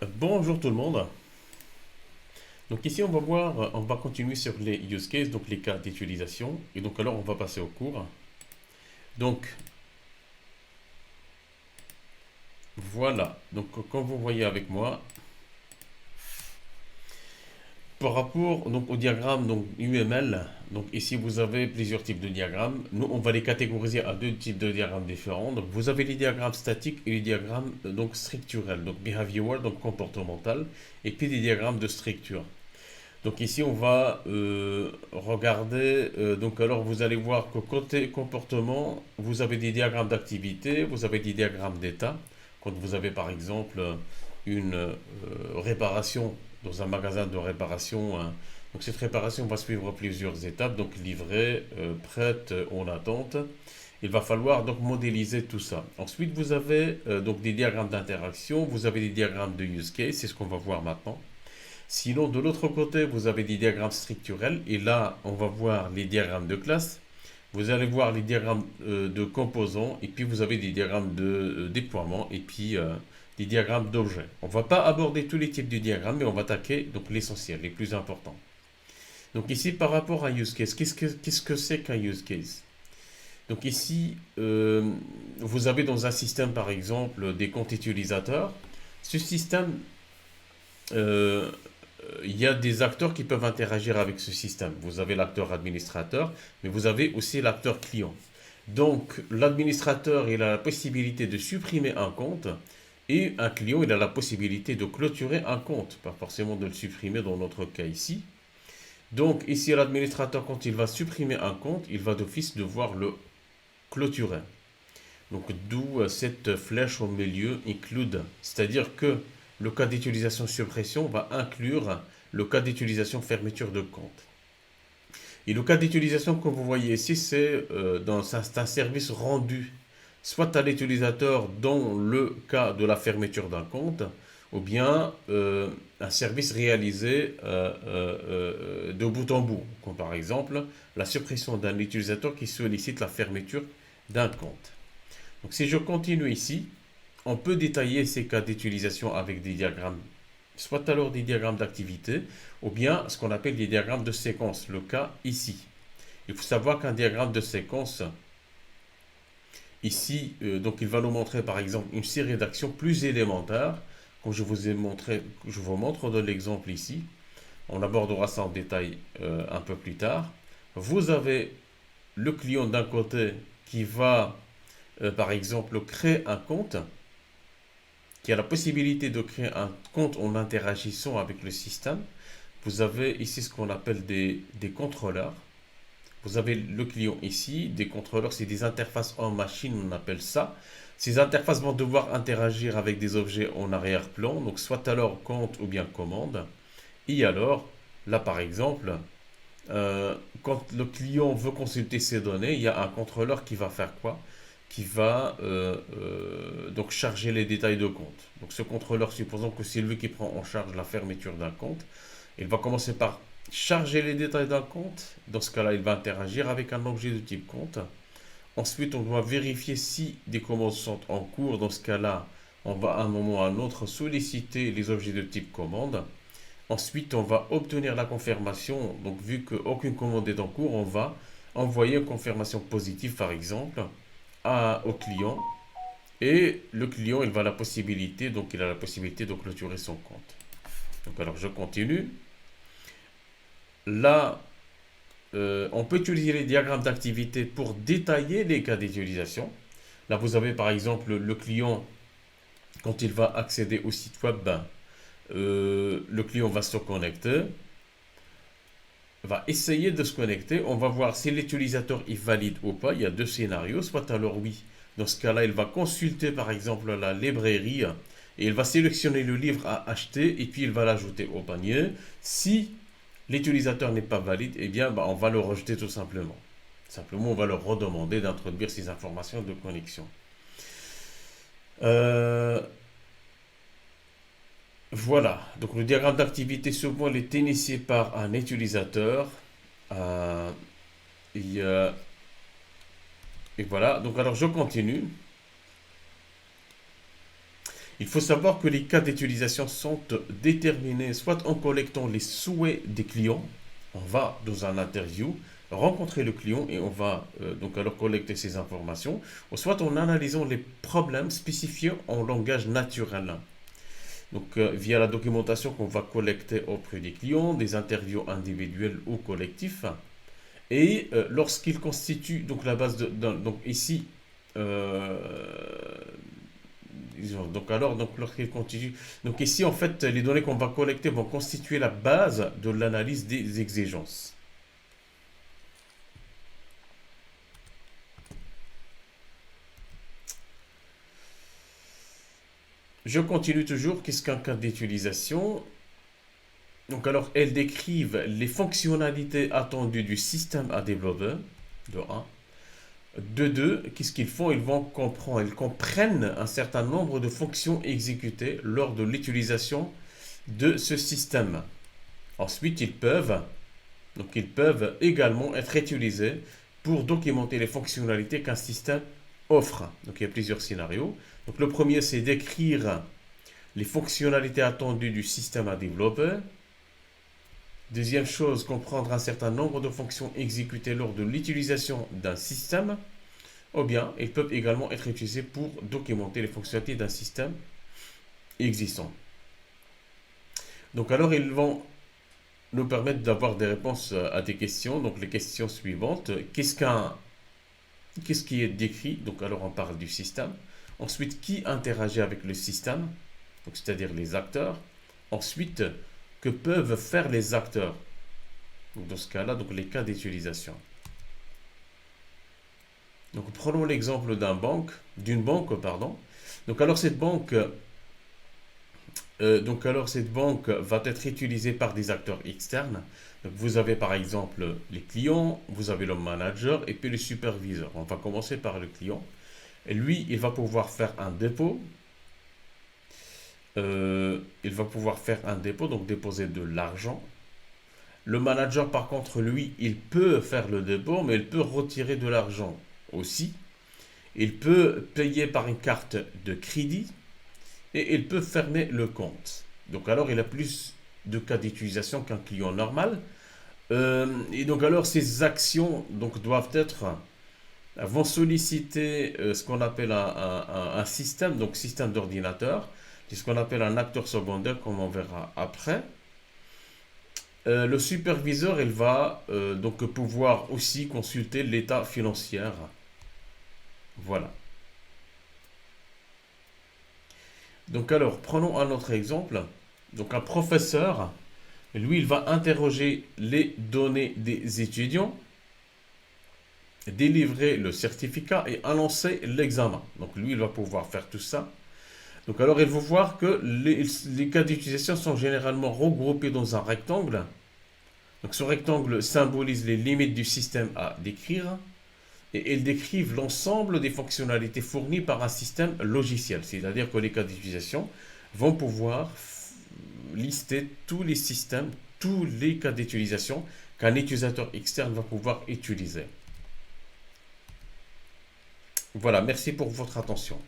Bonjour tout le monde. Donc ici on va voir, on va continuer sur les use cases, donc les cas d'utilisation. Et donc alors on va passer au cours. Donc voilà, donc comme vous voyez avec moi, par rapport donc, au diagramme donc, UML, donc ici vous avez plusieurs types de diagrammes. Nous on va les catégoriser à deux types de diagrammes différents. Donc vous avez les diagrammes statiques et les diagrammes donc structurels, donc behavioral, donc comportemental, et puis les diagrammes de structure. Donc ici, on va regarder, donc alors vous allez voir que côté comportement, vous avez des diagrammes d'activité, vous avez des diagrammes d'état. Quand vous avez par exemple une réparation dans un magasin de réparation, hein, donc cette réparation va suivre plusieurs étapes, donc livrée, prête, en attente. Il va falloir donc modéliser tout ça. Ensuite, vous avez donc des diagrammes d'interaction, vous avez des diagrammes de use case, c'est ce qu'on va voir maintenant. Sinon, de l'autre côté, vous avez des diagrammes structurels. Et là, on va voir les diagrammes de classe. Vous allez voir les diagrammes de composants. Et puis, vous avez des diagrammes de déploiement. Et puis, des diagrammes d'objets. On ne va pas aborder tous les types de diagrammes, mais on va attaquer donc l'essentiel, les plus importants. Donc ici, par rapport à use case, qu'est-ce que c'est qu'un use case? Donc ici, vous avez dans un système, par exemple, des comptes utilisateurs. Ce système, euh, il y a des acteurs qui peuvent interagir avec ce système. Vous avez l'acteur administrateur, mais vous avez aussi l'acteur client. Donc, l'administrateur, il a la possibilité de supprimer un compte et un client, il a la possibilité de clôturer un compte, pas forcément de le supprimer dans notre cas ici. Donc, ici, l'administrateur, quand il va supprimer un compte, il va d'office devoir le clôturer. Donc d'où cette flèche au milieu include, c'est-à-dire que le cas d'utilisation suppression va inclure le cas d'utilisation fermeture de compte. Et le cas d'utilisation que vous voyez ici, c'est un service rendu soit à l'utilisateur dans le cas de la fermeture d'un compte, ou bien un service réalisé de bout en bout, comme par exemple la suppression d'un utilisateur qui sollicite la fermeture d'un compte. Donc si je continue ici, on peut détailler ces cas d'utilisation avec des diagrammes, soit alors des diagrammes d'activité, ou bien ce qu'on appelle des diagrammes de séquence, le cas ici. Il faut savoir qu'un diagramme de séquence, ici, donc il va nous montrer par exemple une série d'actions plus élémentaires, comme je vous ai montré, je vous montre dans l'exemple ici. On abordera ça en détail un peu plus tard. Vous avez le client d'un côté qui va, par exemple, créer un compte, qui a la possibilité de créer un compte en interagissant avec le système. Vous avez ici ce qu'on appelle des contrôleurs. Vous avez le client ici, des contrôleurs, c'est des interfaces en machine, on appelle ça. Ces interfaces vont devoir interagir avec des objets en arrière-plan, donc soit alors compte ou bien commande. Et alors, là par exemple, quand le client veut consulter ses données, il y a un contrôleur qui va faire quoi? Qui va donc charger les détails de compte. Donc ce contrôleur, supposons que c'est lui qui prend en charge la fermeture d'un compte, il va commencer par charger les détails d'un compte. Dans ce cas-là, il va interagir avec un objet de type compte. Ensuite, on doit vérifier si des commandes sont en cours. Dans ce cas-là, on va à un moment ou à un autre solliciter les objets de type commande. Ensuite, on va obtenir la confirmation. Donc, vu qu'aucune commande est en cours, on va envoyer une confirmation positive, par exemple, au client. Et le client, il a la possibilité de clôturer son compte. Donc, alors, je continue. Là, on peut utiliser les diagrammes d'activité pour détailler les cas d'utilisation. Là, vous avez par exemple le client, quand il va accéder au site web, ben, le client va se connecter, va essayer de se connecter. On va voir si l'utilisateur est valide ou pas. Il y a deux scénarios. Soit alors oui. Dans ce cas-là, il va consulter par exemple la librairie et il va sélectionner le livre à acheter et puis il va l'ajouter au panier. Si l'utilisateur n'est pas valide, eh bien, bah, on va le rejeter tout simplement. Simplement, on va leur redemander d'introduire ces informations de connexion. Euh, voilà. Donc, le diagramme d'activité, souvent, il est initié par un utilisateur. Euh, et, euh, et voilà. Donc, alors, je continue. Il faut savoir que les cas d'utilisation sont déterminés soit en collectant les souhaits des clients, on va dans un interview rencontrer le client et on va donc alors collecter ces informations, ou soit en analysant les problèmes spécifiés en langage naturel. Donc via la documentation qu'on va collecter auprès des clients, des interviews individuelles ou collectives, et lorsqu'ils constituent donc la base donc ici euh, donc alors, donc lorsqu'il continue, donc ici en fait, les données qu'on va collecter vont constituer la base de l'analyse des exigences. Je continue toujours. Qu'est-ce qu'un cas d'utilisation? Donc alors, elles décrivent les fonctionnalités attendues du système à développer, de un. De deux, qu'est-ce qu'ils font? Ils comprennent un certain nombre de fonctions exécutées lors de l'utilisation de ce système. Ensuite, ils peuvent également être utilisés pour documenter les fonctionnalités qu'un système offre. Donc, il y a plusieurs scénarios. Donc, le premier, c'est d'écrire les fonctionnalités attendues du système à développer. Deuxième chose, comprendre un certain nombre de fonctions exécutées lors de l'utilisation d'un système. Ou bien, ils peuvent également être utilisés pour documenter les fonctionnalités d'un système existant. Donc, alors, ils vont nous permettre d'avoir des réponses à des questions. Donc les questions suivantes. Qu'est-ce qui est décrit? Donc alors on parle du système. Ensuite, qui interagit avec le système? Donc c'est-à-dire les acteurs. Ensuite, que peuvent faire les acteurs? Donc, dans ce cas-là, donc les cas d'utilisation. Donc prenons l'exemple d'une banque, pardon. Donc alors cette banque cette banque va être utilisée par des acteurs externes. Donc, vous avez par exemple les clients, vous avez le manager et puis le superviseur. On va commencer par le client. Et lui, il va pouvoir faire un dépôt. Donc déposer de l'argent. Le manager, par contre, lui, il peut faire le dépôt, mais il peut retirer de l'argent aussi. Il peut payer par une carte de crédit et il peut fermer le compte. Donc alors il a plus de cas d'utilisation qu'un client normal. Et donc alors ces actions donc vont solliciter ce qu'on appelle un système, donc système d'ordinateur, c'est ce qu'on appelle un acteur secondaire comme on verra après. Le superviseur il va donc pouvoir aussi consulter l'état financier. Voilà. Donc alors, prenons un autre exemple. Donc un professeur, lui, il va interroger les données des étudiants, délivrer le certificat et annoncer l'examen. Donc lui, il va pouvoir faire tout ça. Donc alors, il faut voir que les cas d'utilisation sont généralement regroupés dans un rectangle. Donc ce rectangle symbolise les limites du système à décrire. Et ils décrivent l'ensemble des fonctionnalités fournies par un système logiciel. C'est-à-dire que les cas d'utilisation vont pouvoir lister tous les systèmes, tous les cas d'utilisation qu'un utilisateur externe va pouvoir utiliser. Voilà, merci pour votre attention.